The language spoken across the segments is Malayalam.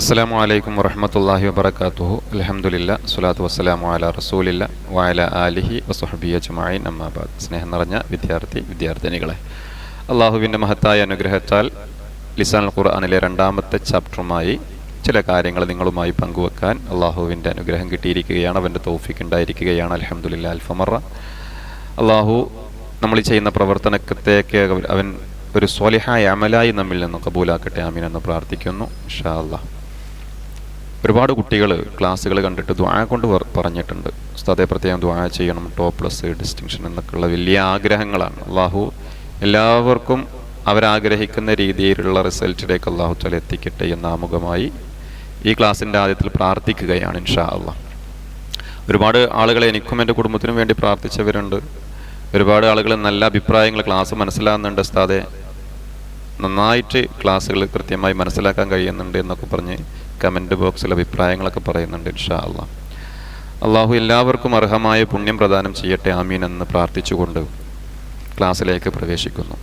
അസ്സലാമു അലൈക്കും വറഹ്മത്തുള്ളാഹി വബറകാതുഹു. അൽഹംദുലില്ലാ സ്വലാത്തു വസ്സലാമു അലാ റസൂലില്ലാ വഅലാ ആലിഹി വസ്വഹ്ബിഹി അജ്മഈൻ. അമ്മാ ബഅദ്. സ്നേഹം നിറഞ്ഞ വിദ്യാർത്ഥിനികളെ, അള്ളാഹുവിൻ്റെ മഹത്തായ അനുഗ്രഹത്താൽ ലിസാനുൽ ഖുർആനിലെ 2ാമത്തെ ചാപ്റ്ററുമായി ചില കാര്യങ്ങൾ നിങ്ങളുമായി പങ്കുവെക്കാൻ അള്ളാഹുവിൻ്റെ അനുഗ്രഹം കിട്ടിയിരിക്കുകയാണ്. അവൻ്റെ തൗഫീഖ് ഉണ്ടായിരിക്കുകയാണ്. അൽഹംദുലില്ലാ അൽഫമറ. അള്ളാഹു നമ്മൾ ചെയ്യുന്ന പ്രവർത്തനത്തേക്ക് അവൻ ഒരു സ്വാലിഹായ അമലായി നമ്മിൽ നിന്ന് കബൂലാക്കട്ടെ. ആമീൻ എന്ന് പ്രാർത്ഥിക്കുന്നു. ഇൻഷാ അല്ലാഹ്. ഒരുപാട് കുട്ടികൾ ക്ലാസ്സുകൾ കണ്ടിട്ട് ദുആ കൊണ്ട് പറഞ്ഞിട്ടുണ്ട്, ഉസ്താദെ പ്രത്യേകം ദുആ ചെയ്യണം, +, ഡിസ്റ്റിങ്ഷൻ എന്നൊക്കെയുള്ള വലിയ ആഗ്രഹങ്ങളാണ്. അള്ളാഹു എല്ലാവർക്കും അവരാഗ്രഹിക്കുന്ന രീതിയിലുള്ള റിസൾട്ടിലേക്ക് അള്ളാഹു തആല എത്തിക്കട്ടെ എന്ന് ആമുഖമായി ഈ ക്ലാസ്സിൻ്റെ ആദ്യത്തിൽ പ്രാർത്ഥിക്കുകയാണ്. ഇൻഷാ അല്ലാഹ്. ഒരുപാട് ആളുകൾ എനിക്കും എൻ്റെ കുടുംബത്തിനും വേണ്ടി പ്രാർത്ഥിച്ചവരുണ്ട്. ഒരുപാട് ആളുകൾ നല്ല അഭിപ്രായങ്ങൾ, ക്ലാസ് മനസ്സിലാകുന്നുണ്ട് ഉസ്താദെ, നന്നായിട്ട് ക്ലാസ്സുകൾ കൃത്യമായി മനസ്സിലാക്കാൻ കഴിയുന്നുണ്ട് എന്നൊക്കെ പറഞ്ഞ് കമൻറ്റ് ബോക്സിൽ അഭിപ്രായങ്ങളൊക്കെ പറയുന്നുണ്ട്. ഇൻഷാ അല്ലാഹ്. അള്ളാഹു എല്ലാവർക്കും അർഹമായ പുണ്യം പ്രദാനം ചെയ്യട്ടെ. ആമീൻ എന്ന് പ്രാർത്ഥിച്ചുകൊണ്ട് ക്ലാസ്സിലേക്ക് പ്രവേശിക്കുന്നു.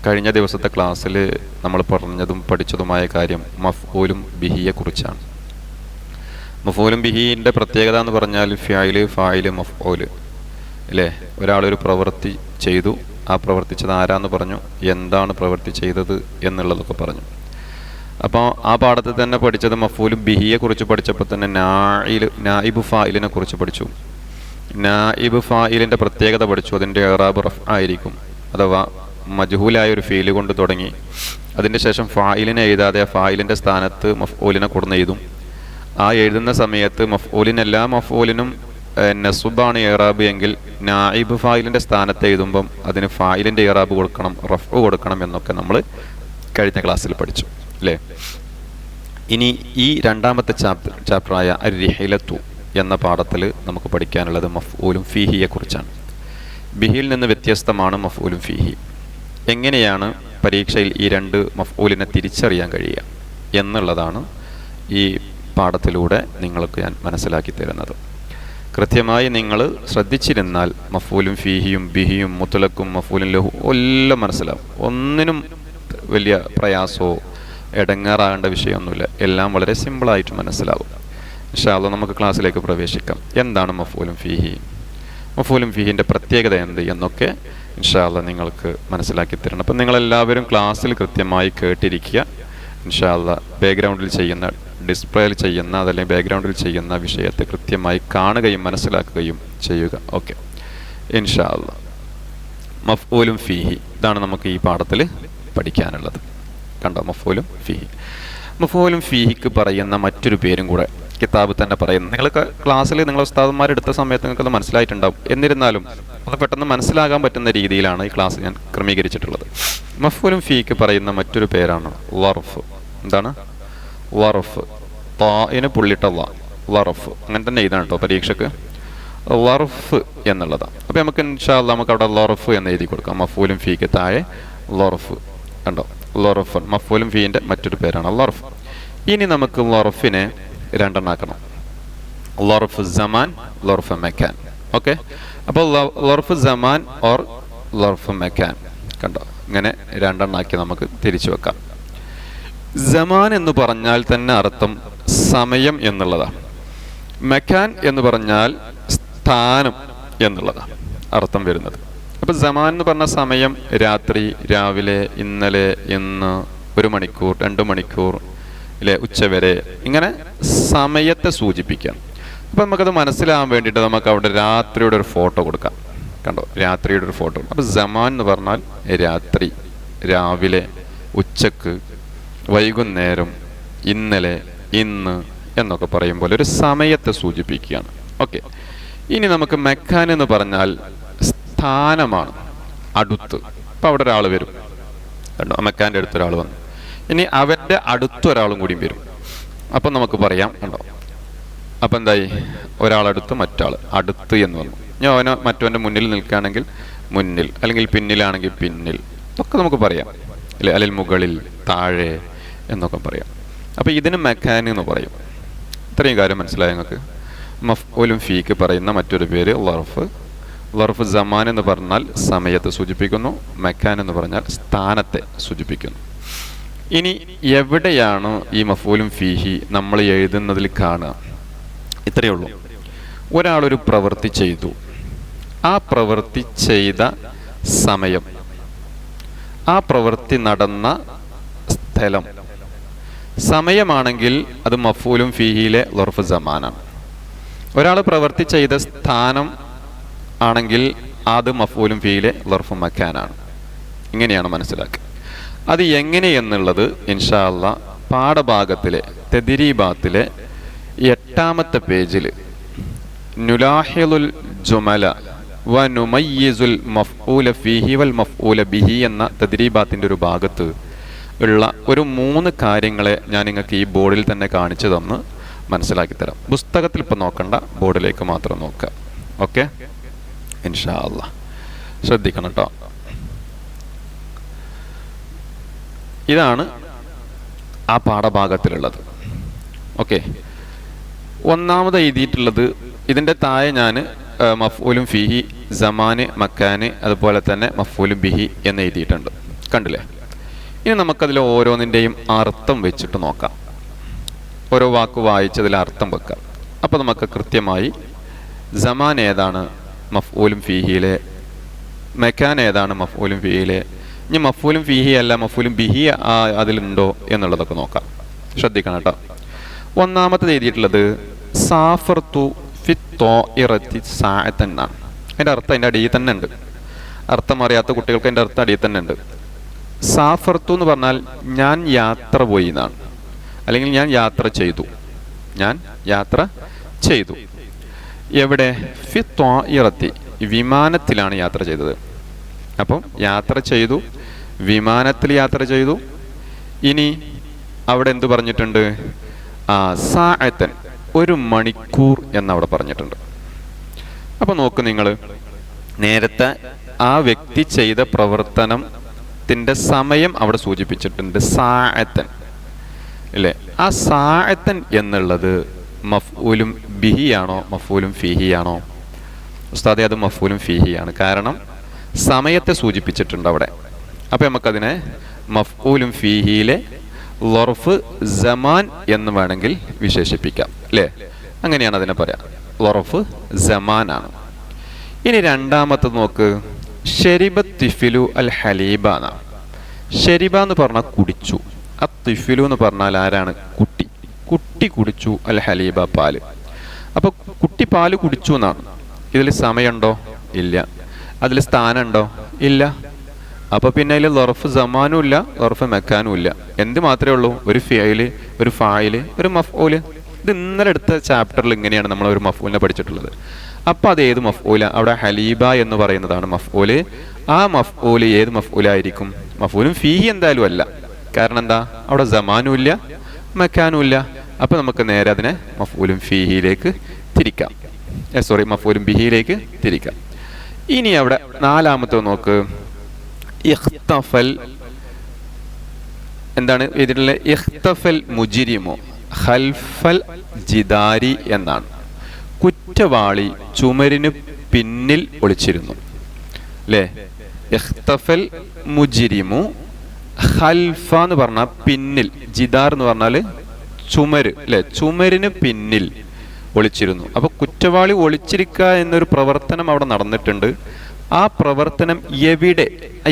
കഴിഞ്ഞ ദിവസത്തെ ക്ലാസ്സിൽ നമ്മൾ പറഞ്ഞതും പഠിച്ചതുമായ കാര്യം മഫ്ഊലും ബിഹിയെക്കുറിച്ചാണ്. മഫ്ഊലും ബിഹിൻ്റെ പ്രത്യേകത എന്ന് പറഞ്ഞാൽ ഫിഅല്, ഫായില്, മഫ്ഊല് അല്ലേ. ഒരാളൊരു പ്രവൃത്തി ചെയ്തു, ആ പ്രവർത്തിച്ചത് ആരാന്ന് പറഞ്ഞു, എന്താണ് പ്രവൃത്തി ചെയ്തത് എന്നുള്ളതൊക്കെ പറഞ്ഞു. അപ്പോൾ ആ പാഠത്തിൽ തന്നെ പഠിച്ചത് മഫ്ഊലും ബിഹിയെ കുറിച്ച് പഠിച്ചപ്പോൾ തന്നെ നായിബ് ഫായിലിനെ കുറിച്ച് പഠിച്ചു. നായിബ് ഫായിലിൻ്റെ പ്രത്യേകത പഠിച്ചു. അതിൻ്റെ ഇറാബ് റഫ് ആയിരിക്കും, അഥവാ മജ്ഹൂലായ ഒരു ഫീല് കൊണ്ട് തുടങ്ങി അതിൻ്റെ ശേഷം ഫായിലിനെ എഴുതാതെ ഫായിലിൻ്റെ സ്ഥാനത്ത് മഫ്ഊലിനെ കൊടുന്ന് എഴുതും. ആ എഴുതുന്ന സമയത്ത് എല്ലാ മഫ്ഊലിനും നസുബാണ് ഇറാബ് എങ്കിൽ നായിബ് ഫായിലിൻ്റെ സ്ഥാനത്ത് എഴുതുമ്പം അതിന് ഫായിലിൻ്റെ ഇറാബ് കൊടുക്കണം, റഫ് കൊടുക്കണം എന്നൊക്കെ നമ്മൾ കഴിഞ്ഞ ക്ലാസ്സിൽ പഠിച്ചു അല്ലേ. ഇനി ഈ 2ാമത്തെ ചാപ്റ്ററായ അർ-റിഹ്ലത്തു എന്ന പാഠത്തിൽ നമുക്ക് പഠിക്കാനുള്ളത് മഫ്ഊലും ഫീഹിയെ കുറിച്ചാണ്. ബിഹിയിൽ നിന്ന് വ്യത്യസ്തമാണ് മഫ്ഊലും ഫീഹി. എങ്ങനെയാണ് പരീക്ഷയിൽ ഈ 2 മഫ്ഊലിനെ തിരിച്ചറിയാൻ കഴിയുക എന്നുള്ളതാണ് ഈ പാഠത്തിലൂടെ നിങ്ങൾക്ക് ഞാൻ മനസ്സിലാക്കി തരുന്നത്. കൃത്യമായി നിങ്ങൾ ശ്രദ്ധിച്ചിരുന്നാൽ മഫ്ഊലും ഫീഹിയും ബിഹിയും മുത്ലഖും മഫ്ഊലും ലഹു എല്ലാം മനസ്സിലാവും. ഒന്നിനും വലിയ പ്രയാസമോ ഇടങ്ങാറാകേണ്ട വിഷയമൊന്നുമില്ല. എല്ലാം വളരെ സിമ്പിളായിട്ട് മനസ്സിലാവും. ഇൻഷാ അല്ലാഹ് നമുക്ക് ക്ലാസ്സിലേക്ക് പ്രവേശിക്കാം. എന്താണ് മഫ്ഊലും ഫീഹി, മഫ്ഊലും ഫീഹിൻ്റെ പ്രത്യേകത എന്ത് എന്നൊക്കെ ഇൻഷാ അല്ലാഹ് നിങ്ങൾക്ക് മനസ്സിലാക്കി തരണം. അപ്പം നിങ്ങളെല്ലാവരും ക്ലാസ്സിൽ കൃത്യമായി കേട്ടിരിക്കുക. ഇൻഷാ അല്ലാഹ് ബാക്ക്ഗ്രൗണ്ടിൽ ചെയ്യുന്ന, ഡിസ്പ്ലേയിൽ ചെയ്യുന്ന, അതല്ലെങ്കിൽ ബാക്ക്ഗ്രൗണ്ടിൽ ചെയ്യുന്ന വിഷയത്തെ കൃത്യമായി കാണുകയും മനസ്സിലാക്കുകയും ചെയ്യുക. ഓക്കെ, ഇൻഷാ അല്ലാഹ്. മഫ്ഊലും ഫീഹി, ഇതാണ് നമുക്ക് ഈ പാഠത്തിൽ പഠിക്കാനുള്ളത്. കണ്ടോ, മഫ്ഊലും ഫീഹി. മഫ്ഊലും ഫീഹിക്ക് പറയുന്ന മറ്റൊരു പേരും കൂടെ കിതാബ് തന്നെ പറയുന്നു. നിങ്ങൾക്ക് ക്ലാസ്സിൽ നിങ്ങൾ ഉസ്താദന്മാരെടുത്ത സമയത്ത് നിങ്ങൾക്കത് മനസ്സിലായിട്ടുണ്ടാവും. എന്നിരുന്നാലും അത് പെട്ടെന്ന് മനസ്സിലാകാൻ പറ്റുന്ന രീതിയിലാണ് ഈ ക്ലാസ് ഞാൻ ക്രമീകരിച്ചിട്ടുള്ളത്. മഫ്ഊലും ഫീഹിക്ക് പറയുന്ന മറ്റൊരു പേരാണ് വർഫ്. എന്താണ്? വർഫ്. താഇന് പുള്ളിട്ട വർഫ്. അങ്ങനെ തന്നെ എഴുതാണ് കേട്ടോ പരീക്ഷയ്ക്ക്, വർഫ് എന്നുള്ളതാണ്. അപ്പോൾ നമുക്ക് ഇൻഷാ അല്ലാഹ് നമുക്ക് അവിടെ വർഫ് എന്ന് എഴുതി കൊടുക്കാം. മഫ്ഊലും ഫീഹിക്ക് താഴെ വർഫ്. കണ്ടോ, വർഫ് മഫ്ഊലും ഫീഹിൻ്റെ മറ്റൊരു പേരാണ് വർഫ്. ഇനി നമുക്ക് വർഫിനെ 2 എണ്ണാക്കണം. ലർഫ് സമാൻ, ലർഫ് മക്കാൻ. ഓക്കെ, അപ്പോൾ ലർഫ് സമാൻ ഓർ ലർഫ് മക്കാൻ. കണ്ടോ, ഇങ്ങനെ 2 എണ്ണാക്കി നമുക്ക് തിരിച്ചു വെക്കാം. സമാൻ എന്ന് പറഞ്ഞാൽ തന്നെ അർത്ഥം സമയം എന്നുള്ളതാണ്. മക്കാൻ എന്ന് പറഞ്ഞാൽ സ്ഥാനം എന്നുള്ളതാണ് അർത്ഥം വരുന്നത്. അപ്പോൾ സമാൻ എന്ന് പറഞ്ഞ സമയം രാത്രി, രാവിലെ, ഇന്നലെ, ഇന്ന്, 1 മണിക്കൂർ, 2 മണിക്കൂർ അല്ലേ, ഉച്ചവരെ, ഇങ്ങനെ സമയത്തെ സൂചിപ്പിക്കാം. അപ്പം നമുക്കത് മനസ്സിലാകാൻ വേണ്ടിയിട്ട് നമുക്ക് അവിടെ രാത്രിയുടെ ഒരു ഫോട്ടോ കൊടുക്കാം. കണ്ടോ, രാത്രിയുടെ ഒരു ഫോട്ടോ. അപ്പോൾ സമാൻ എന്ന് പറഞ്ഞാൽ രാത്രി, രാവിലെ, ഉച്ചക്ക്, വൈകുന്നേരം, ഇന്നലെ, ഇന്ന് എന്നൊക്കെ പറയുമ്പോൾ ഒരു സമയത്തെ സൂചിപ്പിക്കുകയാണ്. ഓക്കെ, ഇനി നമുക്ക് മക്കാൻ എന്ന് പറഞ്ഞാൽ സ്ഥാനമാണ്, അടുത്ത്. അപ്പം അവിടെ ഒരാൾ വരും. കണ്ടോ, മക്കാൻ്റെ അടുത്തൊരാൾ വന്നു. ഇനി അവൻ്റെ അടുത്തൊരാളും കൂടി വരും. അപ്പം നമുക്ക് പറയാം, കണ്ടോ, അപ്പം എന്തായി, ഒരാളടുത്ത് മറ്റാൾ അടുത്ത് എന്ന് വന്നു. ഞാൻ അവന് മറ്റവൻ്റെ മുന്നിൽ നിൽക്കുകയാണെങ്കിൽ മുന്നിൽ, അല്ലെങ്കിൽ പിന്നിലാണെങ്കിൽ പിന്നിൽ, ഇതൊക്കെ നമുക്ക് പറയാം അല്ലേ. അല്ലെങ്കിൽ മുകളിൽ, താഴെ എന്നൊക്കെ പറയാം. അപ്പോൾ ഇതിന് മക്കാൻ എന്ന് പറയും. ഇത്രയും കാര്യം മനസ്സിലായി നിങ്ങൾക്ക്. മഫ്ഊലും ഫീക്ക് പറയുന്ന മറ്റൊരു പേര് ലർഫ്. ലർഫ് സമാൻ എന്ന് പറഞ്ഞാൽ സമയത്തെ സൂചിപ്പിക്കുന്നു, മക്കാൻ എന്ന് പറഞ്ഞാൽ സ്ഥാനത്തെ സൂചിപ്പിക്കുന്നു. ഇനി എവിടെയാണ് ഈ മഫൂലും ഫീഹി നമ്മൾ എഴുതുന്നതിൽ കാണുക? ഇത്രയേ ഉള്ളൂ. ഒരാളൊരു പ്രവൃത്തി ചെയ്തു, ആ പ്രവൃത്തി ചെയ്ത സമയം, ആ പ്രവൃത്തി നടന്ന സ്ഥലം, സമയമാണെങ്കിൽ അത് മഫൂലും ഫീഹിയിലെ ലർഫ് സമാനാണ്. ഒരാൾ പ്രവൃത്തി ചെയ്ത സ്ഥാനം ആണെങ്കിൽ അത് മഫൂലും ഫീഹിയിലെ ലർഫ് മക്കാനാണ്. ഇങ്ങനെയാണ് മനസ്സിലാക്കുക. അത് എങ്ങനെയെന്നുള്ളത് ഇൻഷാ അല്ലാഹ് പാഠഭാഗത്തിലെ തദ്രീബാത്തിലെ 8-ാമത്തെ പേജിൽ നുലാഹിലുൽ ജുമല വ നുമയ്യിസുൽ മഫ്ഊല ഫീഹി വൽ മഫ്ഊല ബിഹി എന്ന തദ്രീബാത്തിൻ്റെ ഒരു ഭാഗത്ത് ഉള്ള ഒരു 3 കാര്യങ്ങളെ ഞാൻ നിങ്ങൾക്ക് ഈ ബോർഡിൽ തന്നെ കാണിച്ചു തന്ന് മനസ്സിലാക്കി തരാം. പുസ്തകത്തിൽ ഇപ്പം നോക്കണ്ട, ബോർഡിലേക്ക് മാത്രം നോക്കുക. ഓക്കെ, ഇൻഷാ അല്ലാഹ് ശ്രദ്ധിക്കണം കേട്ടോ. ഇതാണ് ആ പാഠഭാഗത്തിലുള്ളത്. ഓക്കെ, ഒന്നാമത് എഴുതിയിട്ടുള്ളത് ഇതിൻ്റെ താഴെ ഞാൻ മഫ്ഊലും ഫീഹി, സമാന്, മക്കാന്, അതുപോലെ തന്നെ മഫ്ഊലും ബിഹി എന്ന് എഴുതിയിട്ടുണ്ട്. കണ്ടില്ലേ? ഇനി നമുക്കതിൽ ഓരോന്നിൻ്റെയും അർത്ഥം വെച്ചിട്ട് നോക്കാം. ഓരോ വാക്ക് വായിച്ചതിൽ അർത്ഥം വെക്കാം. അപ്പോൾ നമുക്ക് കൃത്യമായി സമാൻ ഏതാണ് മഫ്ഊലും ഫീഹിയിലെ, മക്കാൻ ഏതാണ് മഫ്ഊലും ഫീഹിയിലെ, ഇനി മഫ്ഊലും ഫീഹി അല്ല മഫ്ഊലും ബിഹി അതിലുണ്ടോ എന്നുള്ളതൊക്കെ നോക്കാം. ശ്രദ്ധിക്കണം കേട്ടോ. ഒന്നാമത്തത് എഴുതിയിട്ടുള്ളത് സാഫർതു ഫി ത്വാഇറത്തി സാഅത്തൻ എന്നാണ്. അതിൻ്റെ അർത്ഥം അതിൻ്റെ അടിയിൽ തന്നെ ഉണ്ട്. അർത്ഥം അറിയാത്ത കുട്ടികൾക്ക് അതിൻ്റെ അർത്ഥം അടിയിൽ തന്നെ ഉണ്ട്. സാഫർത്തു എന്ന് പറഞ്ഞാൽ ഞാൻ യാത്ര പോയി എന്നാണ്, അല്ലെങ്കിൽ ഞാൻ യാത്ര ചെയ്തു. ഞാൻ യാത്ര ചെയ്തു. എവിടെ? ഫി ത്വാഇറത്തി, വിമാനത്തിലാണ് യാത്ര ചെയ്തത്. അപ്പം യാത്ര ചെയ്തു, വിമാനത്തിൽ യാത്ര ചെയ്തു. ഇനി അവിടെ എന്തു പറഞ്ഞിട്ടുണ്ട്? സാഅത്തൻ, 1 മണിക്കൂർ എന്നവിടെ പറഞ്ഞിട്ടുണ്ട്. അപ്പോൾ നോക്ക് നിങ്ങൾ, നേരത്തെ ആ വ്യക്തി ചെയ്ത പ്രവർത്തനത്തിൻ്റെ സമയം അവിടെ സൂചിപ്പിച്ചിട്ടുണ്ട്, സാഅത്തൻ അല്ലേ? ആ സാഅത്തൻ എന്നുള്ളത് മഫ്ഊലും ബിഹിയാണോ മഫ്ഊലും ഫീഹിയാണോ? ഉസ്താദേ, അത് മഫ്ഊലും ഫീഹിയാണ്. കാരണം സമയത്തെ സൂചിപ്പിച്ചിട്ടുണ്ട് അവിടെ. അപ്പോൾ നമുക്കതിനെ മഫ്ഊലും ഫീഹിയിലെ ലർഫ് സമാൻ എന്ന് വേണമെങ്കിൽ വിശേഷിപ്പിക്കാം അല്ലേ? അങ്ങനെയാണ് അതിനെ പറയാം, ലർഫ് സമാനാണ്. ഇനി രണ്ടാമത്തെ നോക്ക്, ഷരിബ തിഫിലു അൽ ഹലീബ എന്നാണ്. ഷരിബ എന്ന് പറഞ്ഞാൽ കുടിച്ചു, തിഫിലു എന്ന് പറഞ്ഞാൽ ആരാണ്? കുട്ടി. കുട്ടി കുടിച്ചു അൽ ഹലീബ, പാല്. അപ്പോൾ കുട്ടി പാല് കുടിച്ചു എന്നാണ്. ഇതിൽ സമയമുണ്ടോ? ഇല്ല. അതിൽ സ്ഥാനമുണ്ടോ? ഇല്ല. അപ്പോൾ പിന്നെ അതിൽ ലർഫ് സമാനും ഇല്ല, ലർഫ് മെക്കാനും ഇല്ല. എന്ത് മാത്രമേ ഉള്ളൂ? ഒരു ഫിഅല്, ഒരു ഫായില്, ഒരു മഫ്ഊല്. ഇത് ഇന്നലെ എടുത്ത ചാപ്റ്ററിൽ ഇങ്ങനെയാണ് നമ്മൾ ഒരു മഫ്ഊലിനെ പഠിച്ചിട്ടുള്ളത്. അപ്പോൾ അത് ഏത് മഫ്ഊല? അവിടെ ഹലീബ എന്ന് പറയുന്നതാണ് മഫ്ഊല്. ആ മഫ്ഊല് ഏത് മഫ്ഊലായിരിക്കും? മഫ്ഊലും ഫീഹി എന്തായാലും അല്ല. കാരണം എന്താ? അവിടെ സമാനും ഇല്ല, മെക്കാനും ഇല്ല. അപ്പോൾ നമുക്ക് നേരെ അതിനെ മഫ്ഊലും ഫീഹിയിലേക്ക് തിരിക്കാം. മഫ്ഊലും ബിഹിയിലേക്ക് തിരിക്കാം. ഇനി അവിടെ നാലാമത്തെ നോക്ക്, ഇഖ്തഫൽ. എന്താണ് ഇതിലുള്ള? ഇഖ്തഫൽ മുജ്രിമു ഖൽഫൽ ജിദാരി എന്നാണ്. കുറ്റവാളി ചുമരിന് പിന്നിൽ ഒളിച്ചിരുന്നു അല്ലേ? ഇഖ്തഫൽ മുജ്രിമു, ഖൽഫ എന്ന് പറഞ്ഞാൽ പിന്നിൽ, ജിദാർ എന്ന് പറഞ്ഞാൽ ചുമര് അല്ലേ? ചുമരിന് പിന്നിൽ ഒളിച്ചിരുന്നു. അപ്പോൾ കുറ്റവാളി ഒളിച്ചിരിക്കുക എന്നൊരു പ്രവർത്തനം അവിടെ നടന്നിട്ടുണ്ട്. ആ പ്രവർത്തനം എവിടെ,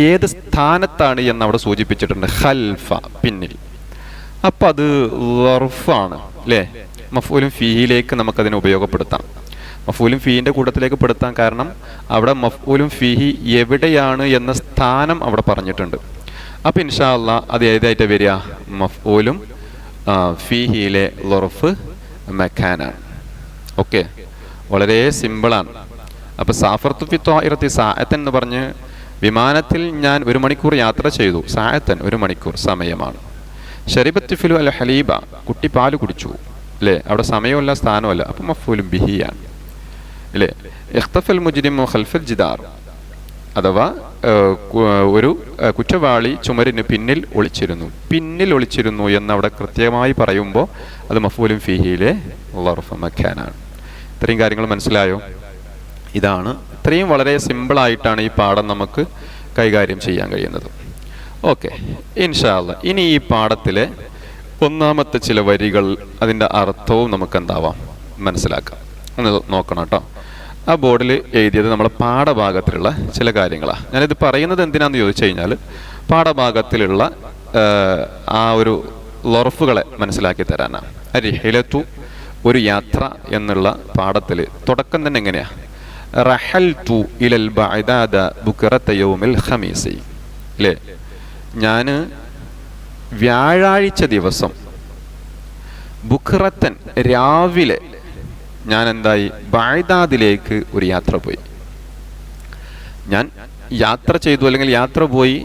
ഏത് സ്ഥാനത്താണ് എന്ന് അവിടെ സൂചിപ്പിച്ചിട്ടുണ്ട്, ഖൽഫ, പിന്നിൽ. അപ്പം അത് ലർഫാണ് അല്ലേ? മഫ്ഊലും ഫീഹിയിലേക്ക് നമുക്കതിനെ ഉപയോഗപ്പെടുത്താം. മഫ്ഊലും ഫീഹിൻ്റെ കൂട്ടത്തിലേക്ക് പെടുത്താം. കാരണം അവിടെ മഫ്ഊലും ഫീഹി എവിടെയാണ് എന്ന സ്ഥാനം അവിടെ പറഞ്ഞിട്ടുണ്ട്. അപ്പം ഇൻഷാ അല്ലാഹ് അത് ഏതായിട്ട് വരിക? മഫ്ഊലും ഫീഹിയിലെ ലർഫ് മക്കാനാണ്. ഓക്കെ, വളരെ സിമ്പിളാണ്. അപ്പോൾ സാഫർതു ഫി ത്വാഇറത്തി സാഅത്തൻ എന്ന് പറഞ്ഞ് വിമാനത്തിൽ ഞാൻ 1 മണിക്കൂർ യാത്ര ചെയ്തു. സാഅത്തൻ 1 മണിക്കൂർ സമയമാണ്. ഷരിബത്ത് ഫിലു അൽ ഹലീബ, കുട്ടി പാല് കുടിച്ചു അല്ലേ? അവിടെ സമയമല്ല, സ്ഥാനമല്ല. അപ്പം മഫ്ഊലും ബിഹിയാണ് അല്ലേ? ഇഖ്തഫൽ മുജ്രിമു ഖൽഫൽ ജിദാർ, അഥവാ ഒരു കുറ്റവാളി ചുമരിന് പിന്നിൽ ഒളിച്ചിരുന്നു. പിന്നിൽ ഒളിച്ചിരുന്നു എന്നവിടെ കൃത്യമായി പറയുമ്പോൾ അത് മഫ്ഊലും ഫീഹിയിലെ ലർഫ് മക്കാനാണ്. ഇത്രയും കാര്യങ്ങൾ മനസ്സിലായോ? ഇതാണ്, ഇത്രയും വളരെ സിമ്പിളായിട്ടാണ് ഈ പാഠം നമുക്ക് കൈകാര്യം ചെയ്യാൻ കഴിയുന്നത്. ഓക്കെ, ഇൻഷാ അല്ലാ. ഇനി ഈ പാഠത്തിലെ ഒന്നാമത്തെ ചില വരികൾ, അതിൻ്റെ അർത്ഥവും നമുക്ക് എന്താവാം മനസ്സിലാക്കാം. ഒന്ന് നോക്കണം കേട്ടോ. ആ ബോർഡിൽ എഴുതിയത് നമ്മളെ പാഠഭാഗത്തിലുള്ള ചില കാര്യങ്ങളാണ്. ഞാനിത് പറയുന്നത് എന്തിനാന്ന് ചോദിച്ചു കഴിഞ്ഞാൽ, പാഠഭാഗത്തിലുള്ള ആ ഒരു ലൊറഫുകളെ മനസ്സിലാക്കി തരാനാണ്. റിഹിലത്തു, ഒരു യാത്ര എന്നുള്ള പാഠത്തിൽ തുടക്കം തന്നെ എങ്ങനെയാണ്? റഹൽതു ഇലൽ ബഅദാദ ബുക്റത യൗമിൽ ഖമീസി. അല്ലേ, ഞാൻ വ്യാഴാഴ്ച ദിവസം ബുഖറത്തൻ രാവിലെ ഞാൻ എന്തായി ബഅദാദിലേക്ക് ഒരു യാത്ര പോയി. ഞാൻ യാത്ര ചെയ്തു, അല്ലെങ്കിൽ യാത്ര പോയി.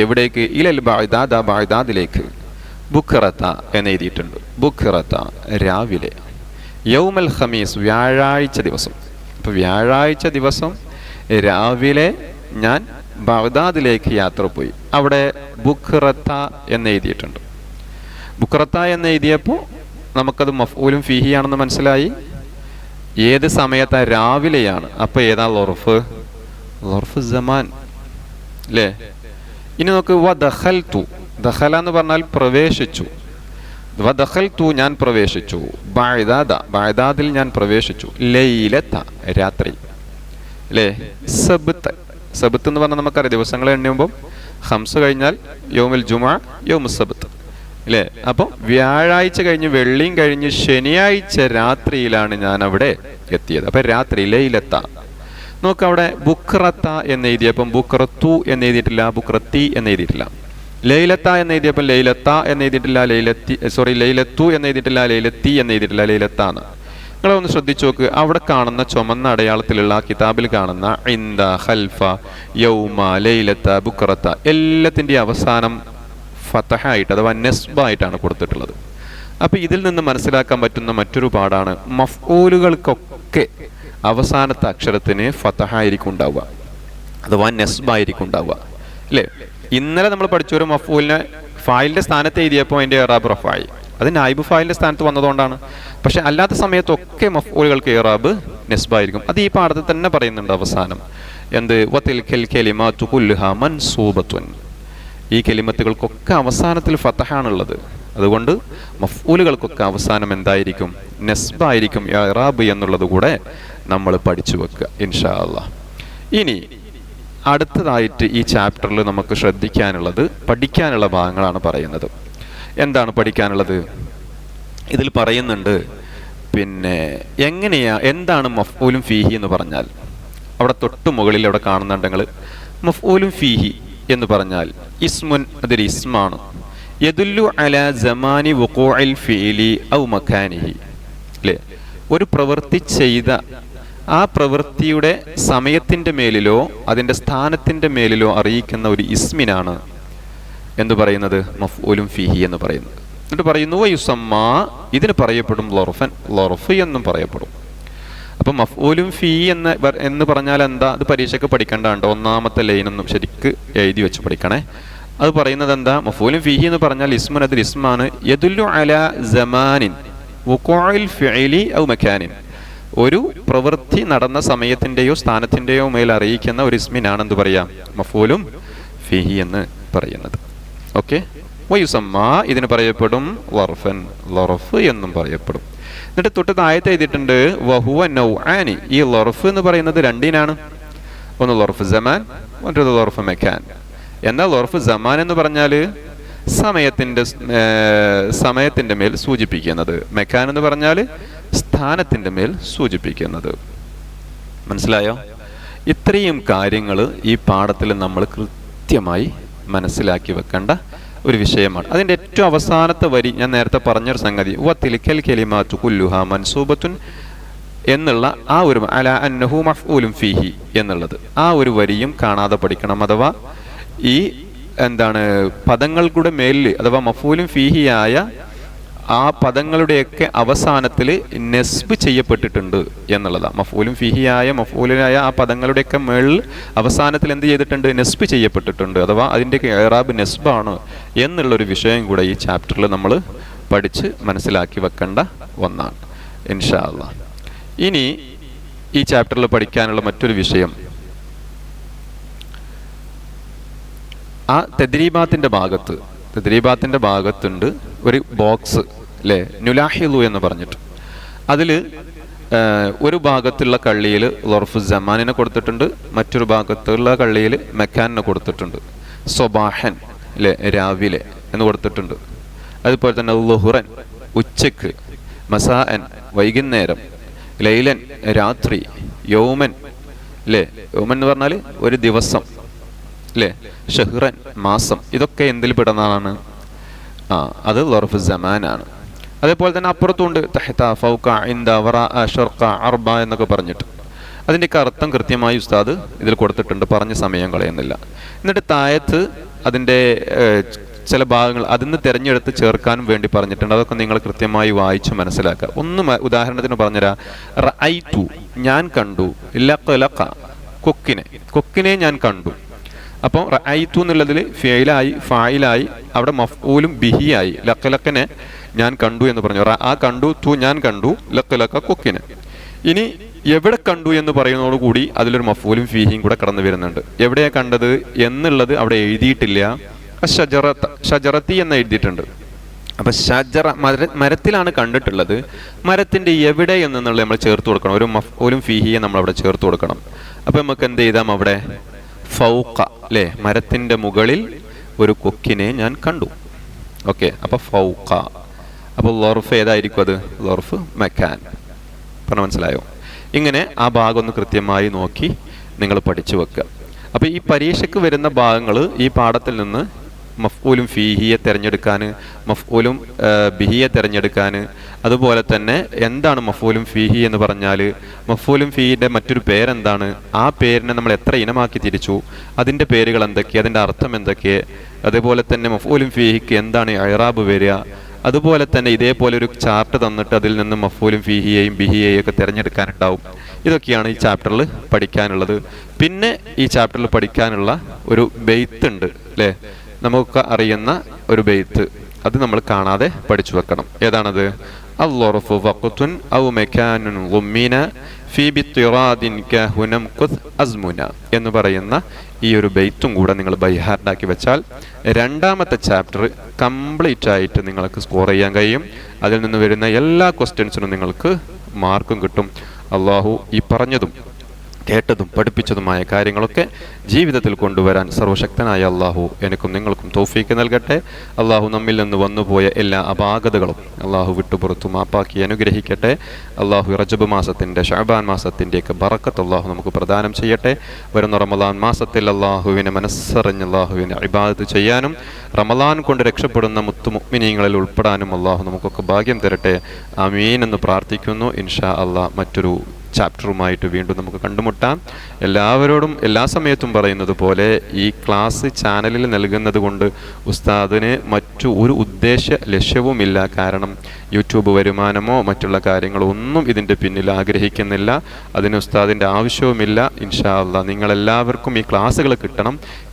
എവിടേക്ക്? ഇലൽ ബഅദാദ, ബഅദാദിലേക്ക്. ബുഖറത്ത എന്ന് എഴുതിയിട്ടുണ്ട്. ബുഖറത്ത രാവിലെ. യൗമൽ ഖമീസ് വ്യാഴാഴ്ച ദിവസം. അപ്പോൾ വ്യാഴാഴ്ച ദിവസം രാവിലെ ഞാൻ ബഗ്ദാദിലേക്ക് യാത്ര പോയി. അവിടെ ബുഖറത്ത എന്ന് എഴുതിയിട്ടുണ്ട്. ബുഖറത്ത എന്ന് എഴുതിയപ്പോൾ നമുക്കത് മഫ്ഊലും ഫീഹി ആണെന്ന് മനസ്സിലായി. ഏത് സമയത്താണ്? രാവിലെയാണ്. അപ്പോൾ ഏതാ ലൊർഫ്? ലൊർഫ് സമാൻ അല്ലേ? ഇനി നോക്ക്, വ ദഖൽതു. ദഖല എന്ന് പറഞ്ഞാൽ പ്രവേശിച്ചു. വ ദഖൽതു ഞാൻ പ്രവേശിച്ചു. ബഅദാദ, ബഅദാദിൽ ഞാൻ പ്രവേശിച്ചു. ലൈലത രാത്രി അല്ലേ? സബ്ത്, സബ്ത്ത് എന്ന് പറഞ്ഞാൽ നമുക്കറിയാം ദിവസങ്ങൾ എണ്ണുമ്പോൾ ഹംസ് കഴിഞ്ഞാൽ യൗമുൽ ജുമുഅ, യൗമുസ് സബ്ത് അല്ലേ? അപ്പോൾ വ്യാഴാഴ്ച കഴിഞ്ഞ് വെള്ളിയും കഴിഞ്ഞ് ശനിയാഴ്ച രാത്രിയിലാണ് ഞാൻ അവിടെ എത്തിയത്. അപ്പം രാത്രി ലൈലത്ത. നോക്ക്, അവിടെ ബുഖറത്ത എന്ന് എഴുതിയപ്പം ബുഖറത്തു എന്ന് എഴുതിയിട്ടില്ല, ബുഖറത്തി എന്ന് എഴുതിയിട്ടില്ല. ലൈലത്ത എന്ന് എഴുതിയപ്പോൾ ലൈലത്ത എന്ന് എഴുതിയിട്ടില്ല, ലൈലത്തു എന്ന് എഴുതിയിട്ടില്ല, ലൈലത്തി എന്ന് എഴുതിയിട്ടില്ല, ലൈലത്താണ്. നിങ്ങളൊന്ന് ശ്രദ്ധിച്ചു നോക്ക്. അവിടെ കാണുന്ന ചുമന്ന അടയാളത്തിലുള്ള കിതാബിൽ കാണുന്ന ഇൻദ, ഖൽഫ, യൗമ, ലൈലത്ത, ബുഖറത്ത എല്ലാത്തിൻ്റെ അവസാനം ഫതഹായിട്ട് അഥവാ നെസ്ബായിട്ടാണ് കൊടുത്തിട്ടുള്ളത്. അപ്പോൾ ഇതിൽ നിന്ന് മനസ്സിലാക്കാൻ പറ്റുന്ന മറ്റൊരു പാടാണ്, മഫ്ഊലുകൾക്കൊക്കെ അവസാനത്തെ അക്ഷരത്തിന് ഫതഹായിരിക്കും ഉണ്ടാവുക, അഥവാ നെസ്ബായിരിക്കും ഉണ്ടാവുക അല്ലേ? ഇന്നലെ നമ്മൾ പഠിച്ച ഒരു മഫ്ഊലിനെ ഫായിലിൻ്റെ സ്ഥാനത്ത് എഴുതിയപ്പോൾ അതിൻ്റെ ഇറാബ് റഫായി, അത് നായിബ് ഫായിലിൻ്റെ സ്ഥാനത്ത് വന്നതുകൊണ്ടാണ്. പക്ഷെ അല്ലാത്ത സമയത്തൊക്കെ മഫ്ഊലുകൾക്ക് ഇറാബ് നെസ്ബായിരിക്കും. അത് ഈ പാഠത്തിൽ തന്നെ പറയുന്നുണ്ട് അവസാനം. എന്ത്? വതിൽകൽ കലിമാതു കുല്ലുഹാ മൻസൂബത്തുൻ. ഈ കലിമത്തുകൾക്കൊക്കെ അവസാനത്തിൽ ഫതഹാണുള്ളത്. അതുകൊണ്ട് മഫ്ഊലുകൾക്കൊക്കെ അവസാനം എന്തായിരിക്കും? നെസ്ബായിരിക്കും, ഇറാബ് എന്നുള്ളത് കൂടെ നമ്മൾ പഠിച്ചു വെക്കുക ഇൻഷാ അല്ലാഹ്. ഇനി അടുത്തതായിട്ട് ഈ ചാപ്റ്ററിൽ നമുക്ക് ശ്രദ്ധിക്കാനുള്ളത്, പഠിക്കാനുള്ള ഭാഗങ്ങളാണ് പറയുന്നത്. എന്താണ് പഠിക്കാനുള്ളത്? ഇതിൽ പറയുന്നുണ്ട് പിന്നെ എന്താണ് മഫ്ഊലും ഫീഹി എന്ന് പറഞ്ഞാൽ. അവിടെ തൊട്ട് മുകളിൽ അവിടെ കാണുന്നുണ്ടെങ്കിൽ മഫ്ഊലും ഫീഹി എന്ന് പറഞ്ഞാൽ ഇസ്മുൻ, അതൊരു ഇസ്മാണ്. യദുല്ലു അലാ സമാനി വുഖൂഇൽ ഫീലി ഔ മകാനിഹി അല്ലേ? ഒരു പ്രവൃത്തി ചെയ്ത ആ പ്രവൃത്തിയുടെ സമയത്തിൻ്റെ മേലിലോ അതിൻ്റെ സ്ഥാനത്തിൻ്റെ മേലിലോ അറിയിക്കുന്ന ഒരു ഇസ്മിനാണ് എന്ന് പറയുന്നത് മഫ്ഊലും ഫീഹി എന്ന് പറയുന്നത്. എന്നിട്ട് പറയുന്നു വയുസമ്മ, ഇതിന് പറയപ്പെടും ലൊർഫൻ, ലൊർഫ് എന്നും പറയപ്പെടും. അപ്പം മഫ്ഊലും ഫീ എന്ന് പറഞ്ഞാൽ എന്താ? അത് പരീക്ഷയ്ക്ക് പഠിക്കേണ്ടതുണ്ട്. ഒന്നാമത്തെ ലൈനൊന്നും ശരിക്ക് എഴുതി വെച്ച് പഠിക്കണേ. അത് പറയുന്നത് എന്താ? മഫ്ഊലും ഫീഹി എന്ന് പറഞ്ഞാൽ ഇസ്മുൻ, അതിൽ ഇസ്മാണ്. യദുല്ലു അലാ സമാനിൻ വുഖൂഇൽ ഫിഇലി ഔ മകാനിൻ. ഒരു പ്രവൃത്തി നടന്ന സമയത്തിൻ്റെയോ സ്ഥാനത്തിൻ്റെയോ മേൽ അറിയിക്കുന്ന ഒരു ഇസ്മിനാണ് എന്ത് പറയാം? മഫ്ഊലും ഫീഹി എന്ന് പറയുന്നത്. ഓക്കെ. വയുസമ്മ, ഇതിന് പറയപ്പെടും ലർഫൻ, ലർഫ് എന്നും പറയപ്പെടും. എന്നിട്ട് തൊട്ട് താഴത്ത് എഴുതിയിട്ടുണ്ട് വഹുവ നൗആനി. ഈ ലർഫ് എന്ന് പറയുന്നത് രണ്ടിനാണ്. ഒന്ന് ലർഫ് സമാൻ, മറ്റൊരു ലർഫ് മക്കാൻ. എന്നാൽ ലർഫ് സമാൻ എന്ന് പറഞ്ഞാൽ സമയത്തിൻ്റെ മേൽ സൂചിപ്പിക്കുന്നത്, മക്കാൻ എന്ന് പറഞ്ഞാൽ സ്ഥാനത്തിൻ്റെ മേൽ സൂചിപ്പിക്കുന്നത്. മനസ്സിലായോ? ഇത്രയും കാര്യങ്ങൾ ഈ പാഠത്തിൽ നമ്മൾ കൃത്യമായി മനസ്സിലാക്കി വെക്കേണ്ട ഒരു വിഷയമാണ്. അതിൻ്റെ ഏറ്റവും അവസാനത്തെ വരി ഞാൻ നേരത്തെ പറഞ്ഞൊരു സംഗതി, വതിൽകൽ കലിമാതു കുല്ലുഹാ മൻസൂബത്തുൻ എന്നുള്ള ആ ഒരു അലാ അന്നഹു മഫ്ഊലും ഫീഹി എന്നുള്ളത്, ആ ഒരു വരിയും കാണാതെ പഠിക്കണം. അഥവാ ഈ പദങ്ങളുടെ മേലിൽ അഥവാ മഫ്ഊലും ഫീഹിയായ ആ പദങ്ങളുടെയൊക്കെ അവസാനത്തിൽ നെസ്ബ് ചെയ്യപ്പെട്ടിട്ടുണ്ട് എന്നുള്ളതാണ്. മഫ്ഊലും ഫീഹിയായ മഫ്ഊലായ ആ പദങ്ങളുടെയൊക്കെ മേളിൽ അവസാനത്തിൽ എന്ത് ചെയ്തിട്ടുണ്ട്? നെസ്ബ് ചെയ്യപ്പെട്ടിട്ടുണ്ട്. അഥവാ അതിൻ്റെയൊക്കെ ഇറാബ് നെസ്ബാണ് എന്നുള്ളൊരു വിഷയം കൂടെ ഈ ചാപ്റ്ററിൽ നമ്മൾ പഠിച്ച് മനസ്സിലാക്കി വെക്കേണ്ട ഒന്നാണ് ഇൻഷാ അല്ലാഹ്. ഇനി ഈ ചാപ്റ്ററിൽ പഠിക്കാനുള്ള മറ്റൊരു വിഷയം, ആ തെദ്രീബാത്തിൻ്റെ ഭാഗത്തുണ്ട് ഒരു ബോക്സ് അല്ലേ, നുലാഹിലു എന്ന് പറഞ്ഞിട്ട്. അതിൽ ഒരു ഭാഗത്തുള്ള കള്ളിയിൽ ലർഫു ജമാനിനെ കൊടുത്തിട്ടുണ്ട്, മറ്റൊരു ഭാഗത്തുള്ള കള്ളിയിൽ മെക്കാനിനെ കൊടുത്തിട്ടുണ്ട്. സ്വബാഹൻ അല്ലേ, രാവിലെ എന്ന് കൊടുത്തിട്ടുണ്ട്. അതുപോലെ തന്നെ ളുഹുറൻ ഉച്ചക്ക്, മസാഅൻ വൈകുന്നേരം, ലൈലൻ രാത്രി, യൗമൻ അല്ലേ, യൗമൻ എന്ന് പറഞ്ഞാൽ ഒരു ദിവസം അല്ലേ, ഷഹ്റൻ മാസം. ഇതൊക്കെ എന്തിൽ പെടുന്നതാണ്? അത് ലർഫു ജമാനാണ്. അതേപോലെ തന്നെ അപ്പുറത്തുണ്ട് തഹ്ത, ഫൗക, ഇൻദ, വറാഅ, ശർഖ, അർബ എന്നൊക്കെ പറഞ്ഞിട്ട്. അതിൻ്റെയൊക്കെ അർത്ഥം കൃത്യമായി ഉസ്താദ് ഇതിൽ കൊടുത്തിട്ടുണ്ട്, പറഞ്ഞ സമയം കളയുന്നില്ല. എന്നിട്ട് താഴത്ത് അതിൻ്റെ ചില ഭാഗങ്ങൾ അതിന്ന് തിരഞ്ഞെടുത്ത് ചേർക്കാനും വേണ്ടി പറഞ്ഞിട്ടുണ്ട്. അതൊക്കെ നിങ്ങൾ കൃത്യമായി വായിച്ച് മനസ്സിലാക്കുക. ഉദാഹരണത്തിന് പറഞ്ഞുതരാം. റഅയ്തു ഞാൻ കണ്ടു, ലഖലഖ കൊക്കിനെ ഞാൻ കണ്ടു. അപ്പം റഅയ്തു എന്നുള്ളതിൽ ഫിഅലായി ഫായിലായി, അവിടെ മഫ്ഊലും ബിഹിയായി. ലഖലഖനെ ഞാൻ കണ്ടു എന്ന് പറഞ്ഞു. ആ കണ്ടു, തു ഞാൻ കണ്ടു, ലഖലഖ കൊക്കിനെ. ഇനി എവിടെ കണ്ടു എന്ന് പറയുന്നതോടുകൂടി അതിലൊരു മഫ്ഊലും ഫീഹിയും കൂടെ കടന്നു വരുന്നുണ്ട്. എവിടെയാണ് കണ്ടത് എന്നുള്ളത് അവിടെ എഴുതിയിട്ടില്ല. ഷജറത്തി എന്ന് എഴുതിയിട്ടുണ്ട്. അപ്പൊ ഷജറ മരത്തിലാണ് കണ്ടിട്ടുള്ളത്. മരത്തിന്റെ എവിടെ എന്നുള്ളത് നമ്മൾ ചേർത്ത് കൊടുക്കണം. ഒരു മഫ്ഊലും ഫീഹിയെ നമ്മൾ അവിടെ ചേർത്ത് കൊടുക്കണം. അപ്പൊ നമുക്ക് എന്ത് ചെയ്താം? അവിടെ ഫൗഖ അല്ലേ, മരത്തിന്റെ മുകളിൽ ഒരു കൊക്കിനെ ഞാൻ കണ്ടു. ഓക്കെ, അപ്പൊ ഫൗഖ. അപ്പൊ ലർഫ് ഏതായിരിക്കും? അത് ലർഫ് മക്കാൻ. പറഞ്ഞ മനസ്സിലായോ? ഇങ്ങനെ ആ ഭാഗം ഒന്ന് കൃത്യമായി നോക്കി നിങ്ങൾ പഠിച്ചു വെക്കുക. അപ്പൊ ഈ പരീക്ഷയ്ക്ക് വരുന്ന ഭാഗങ്ങൾ ഈ പാഠത്തിൽ നിന്ന് മഫ്ഊലും ഫീഹിയെ തിരഞ്ഞെടുക്കാൻ, മഫ്ഊലും ബിഹിയെ തിരഞ്ഞെടുക്കാൻ, അതുപോലെ തന്നെ എന്താണ് മഫ്ഊലും ഫീഹി എന്ന് പറഞ്ഞാൽ, മഫ്ഊലും ഫീഹിൻ്റെ മറ്റൊരു പേരെന്താണ്, ആ പേരിനെ നമ്മൾ എത്ര ഇനമാക്കി തിരിച്ചു, അതിൻ്റെ പേരുകൾ എന്തൊക്കെ, അതിൻ്റെ അർത്ഥം എന്തൊക്കെ, അതുപോലെ തന്നെ മഫ്ഊലും ഫീഹിക്ക് എന്താണ് ഇഅ്റാബ് വരിക, അതുപോലെ തന്നെ ഇതേപോലെ ഒരു ചാർട്ട് തന്നിട്ട് അതിൽ നിന്ന് മഫ്ഊലും ഫീഹിയെയും ബിഹിയെയും ഒക്കെ തിരഞ്ഞെടുക്കാനുണ്ടാവും. ഇതൊക്കെയാണ് ഈ ചാപ്റ്ററിൽ പഠിക്കാനുള്ളത്. പിന്നെ ഈ ചാപ്റ്ററിൽ പഠിക്കാനുള്ള ഒരു ബെയ്ത്ത് ഉണ്ട് അല്ലേ, നമുക്ക് അറിയുന്ന ഒരു ബെയ്ത്ത്. അത് നമ്മൾ കാണാതെ പഠിച്ചു വെക്കണം. ഏതാണത്? അൽളർഫു വഖ്തുൻ ഔ മകാനുൻ ളുമ്മിന ഫീ ബിത്തിറാദിൻ കഹുനം ഖുദ് അസ്മുന എന്ന് പറയുന്ന ഈ ഒരു ബെയ്ത്തും കൂടെ നിങ്ങൾ ബൈഹാർട്ടാക്കി വെച്ചാൽ രണ്ടാമത്തെ ചാപ്റ്റർ കംപ്ലീറ്റ് ആയിട്ട് നിങ്ങൾക്ക് സ്കോർ ചെയ്യാൻ കഴിയും. അതിൽ നിന്ന് വരുന്ന എല്ലാ ക്വസ്റ്റ്യൻസിനും നിങ്ങൾക്ക് മാർക്കും കിട്ടും. അള്ളാഹു ഈ പറഞ്ഞതും കേട്ടതും പഠിപ്പിച്ചതുമായ കാര്യങ്ങളൊക്കെ ജീവിതത്തിൽ കൊണ്ടുവരാൻ സർവശക്തനായ അള്ളാഹു എനിക്കും നിങ്ങൾക്കും തൗഫീക്ക് നൽകട്ടെ. അള്ളാഹു നമ്മിൽ നിന്ന് വന്നുപോയ എല്ലാ അപാകതകളും അള്ളാഹു വിട്ടുപുറത്തു മാപ്പാക്കി അനുഗ്രഹിക്കട്ടെ. അള്ളാഹു റജബ് മാസത്തിൻ്റെ, ശഅബാൻ മാസത്തിൻ്റെയൊക്കെ ബറക്കത്ത് അള്ളാഹു നമുക്ക് പ്രദാനം ചെയ്യട്ടെ. വരുന്ന റമളാൻ മാസത്തിൽ അള്ളാഹുവിനെ മനസ്സറിഞ്ഞ് അള്ളാഹുവിനെ ഇബാദത്ത് ചെയ്യാനും റമളാൻ കൊണ്ട് രക്ഷപ്പെടുന്ന മുത്തു മുഅ്മിനീങ്ങളിൽ ഉൾപ്പെടാനും അള്ളാഹു നമുക്കൊക്കെ ഭാഗ്യം തരട്ടെ. ആമീൻ എന്ന് പ്രാർത്ഥിക്കുന്നു. ഇൻഷാ അള്ളാഹ് മറ്റൊരു ചാപ്റ്ററുമായിട്ട് വീണ്ടും നമുക്ക് കണ്ടുമുട്ടാം. എല്ലാവരോടും എല്ലാ സമയത്തും പറയുന്നത് പോലെ ഈ ക്ലാസ് ചാനലിൽ നൽകുന്നത് കൊണ്ട് ഉസ്താദിന് മറ്റു ഒരു ഉദ്ദേശ ലക്ഷ്യവുമില്ല. കാരണം യൂട്യൂബ് വരുമാനമോ മറ്റുള്ള കാര്യങ്ങളോ ഒന്നും ഇതിൻ്റെ പിന്നിൽ ആഗ്രഹിക്കുന്നില്ല. അതിന് ഉസ്താദിൻ്റെ ആവശ്യവുമില്ല. ഇൻഷാ അല്ലാഹ് നിങ്ങളെല്ലാവർക്കും ഈ ക്ലാസ്സുകൾ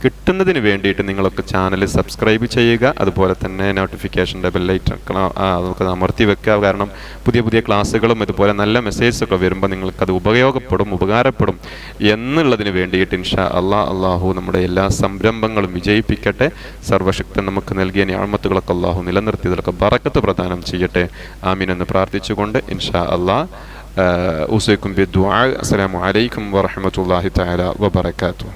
കിട്ടുന്നതിന് വേണ്ടിയിട്ട് നിങ്ങളൊക്കെ ചാനൽ സബ്സ്ക്രൈബ് ചെയ്യുക. അതുപോലെ തന്നെ നോട്ടിഫിക്കേഷൻ്റെ ബെല്ലൈറ്റൺ നമുക്ക് അമർത്തി വെക്കുക. കാരണം പുതിയ പുതിയ ക്ലാസ്സുകളും ഇതുപോലെ നല്ല മെസ്സേജസൊക്കെ വരുമ്പോൾ നിങ്ങൾക്കത് ഉപകാരപ്പെടും എന്നുള്ളതിന് വേണ്ടിയിട്ട് ഇൻഷാ അല്ലാഹ് അള്ളാഹു നമ്മുടെ എല്ലാ സംരംഭങ്ങളും വിജയിപ്പിക്കട്ടെ. സർവശക്തൻ നമുക്ക് നൽകിയ നിഅമത്തുകളൊക്കെ അള്ളാഹു നിലനിർത്തിയതൊക്കെ ബറക്കത്ത് പ്രദാനം ചെയ്യട്ടെ. ആമീൻ എന്ന് പ്രാർത്ഥിച്ചുകൊണ്ട് ഇൻഷാ അല്ലാഹ് ഊസൈക്കും ബിദ്ദുആ. അസ്സലാമു അലൈക്കും വറഹ്മത്തുള്ളാഹി തആല വബറകാതുഹു.